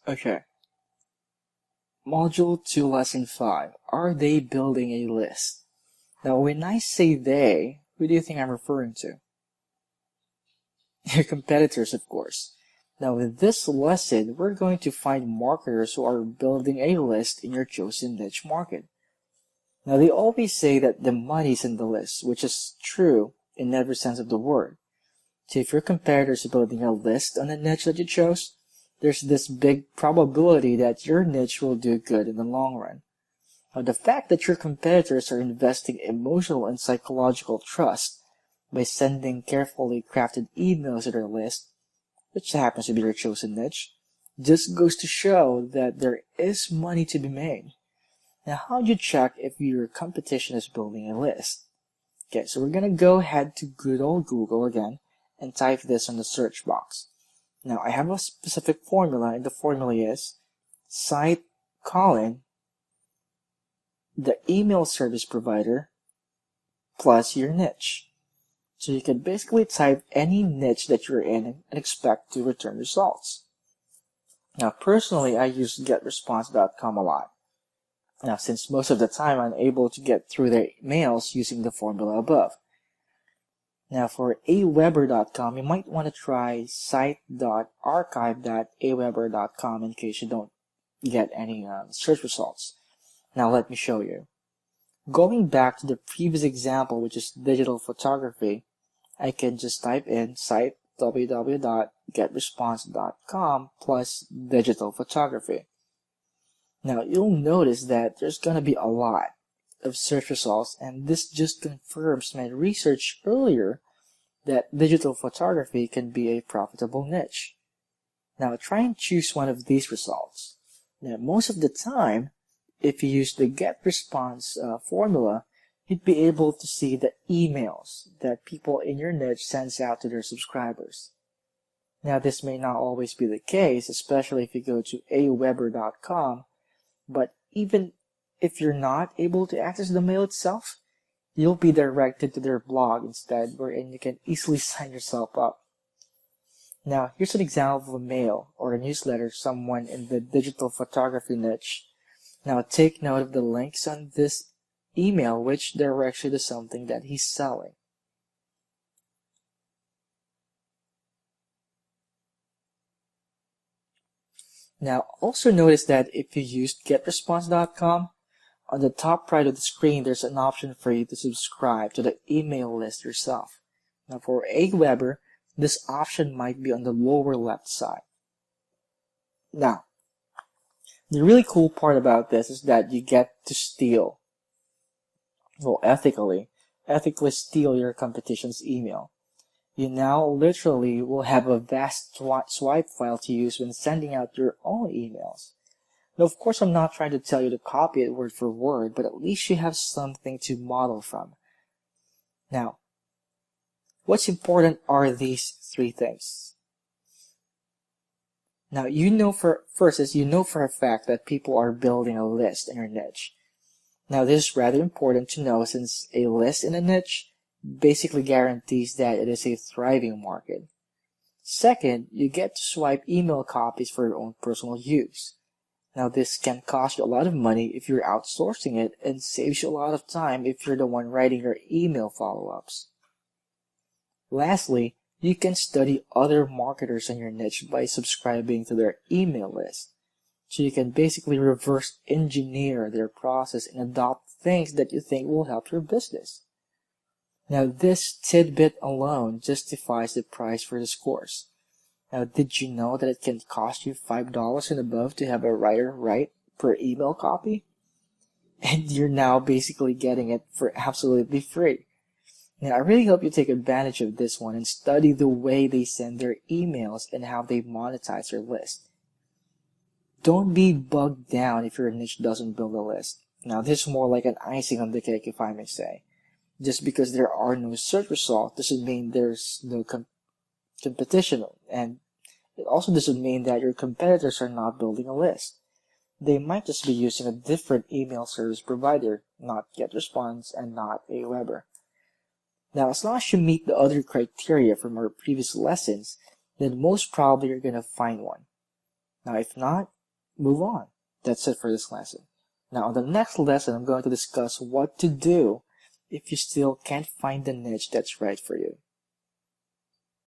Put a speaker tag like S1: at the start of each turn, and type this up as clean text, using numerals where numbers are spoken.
S1: Okay. Module 2, Lesson 5. Are they building a list? Now, when I say they, who do you think I'm referring to? Your competitors, of course. Now, with this lesson, we're going to find marketers who are building a list in your chosen niche market. Now, they always say that the money's in the list, which is true in every sense of the word. So if your competitors are building a list on a niche that you chose, there's this big probability that your niche will do good in the long run. Now, the fact that your competitors are investing emotional and psychological trust by sending carefully crafted emails to their list, which happens to be your chosen niche, just goes to show that there is money to be made. Now, how do you check if your competition is building a list? Okay, so we're going to go ahead to good old Google again and type this in the search box. Now, I have a specific formula, and the formula is site colon the email service provider plus your niche. So you can basically type any niche that you're in and expect to return results. Now, personally, I use GetResponse.com a lot. Now, since most of the time I'm able to get through their mails using the formula above. Now, for aweber.com, you might want to try site.archive.aweber.com in case you don't get any search results. Now, let me show you. Going back to the previous example, which is digital photography, I can just type in site www.getresponse.com plus digital photography. Now, you'll notice that there's going to be a lot of search results, and this just confirms my research earlier that digital photography can be a profitable niche. Now, try and choose one of these results. Now, most of the time, if you use the GetResponse formula, you'd be able to see the emails that people in your niche sends out to their subscribers. Now, this may not always be the case, especially if you go to aweber.com, but even if you're not able to access the mail itself, you'll be directed to their blog instead, wherein you can easily sign yourself up. Now, here's an example of a mail or a newsletter someone in the digital photography niche. Now, take note of the links on this email, which directs you to something that he's selling. Now, also notice that if you used GetResponse.com, on the top right of the screen, there's an option for you to subscribe to the email list yourself. Now, for Aweber, this option might be on the lower left side. Now, the really cool part about this is that you get to steal, well, ethically steal your competition's email. You now literally will have a vast swipe file to use when sending out your own emails. Now, of course, I'm not trying to tell you to copy it word for word, but at least you have something to model from. Now, what's important are these three things. Now, you know for a fact that people are building a list in your niche. Now, this is rather important to know since a list in a niche basically guarantees that it is a thriving market. Second, you get to swipe email copies for your own personal use. Now, this can cost you a lot of money if you're outsourcing it and saves you a lot of time if you're the one writing your email follow-ups. Lastly, you can study other marketers in your niche by subscribing to their email list. So you can basically reverse engineer their process and adopt things that you think will help your business. Now, this tidbit alone justifies the price for this course. Now, did you know that it can cost you $5 and above to have a writer write per email copy? And you're now basically getting it for absolutely free. Now, I really hope you take advantage of this one and study the way they send their emails and how they monetize their list. Don't be bogged down if your niche doesn't build a list. Now, this is more like an icing on the cake, if I may say. Just because there are no search results doesn't mean there's no competition, and it also doesn't mean that your competitors are not building a list. They might just be using a different email service provider, not GetResponse and not Aweber. Now, as long as you meet the other criteria from our previous lessons, then most probably you're going to find one. Now, if not, move on. That's it for this lesson. Now, on the next lesson, I'm going to discuss what to do if you still can't find the niche that's right for you.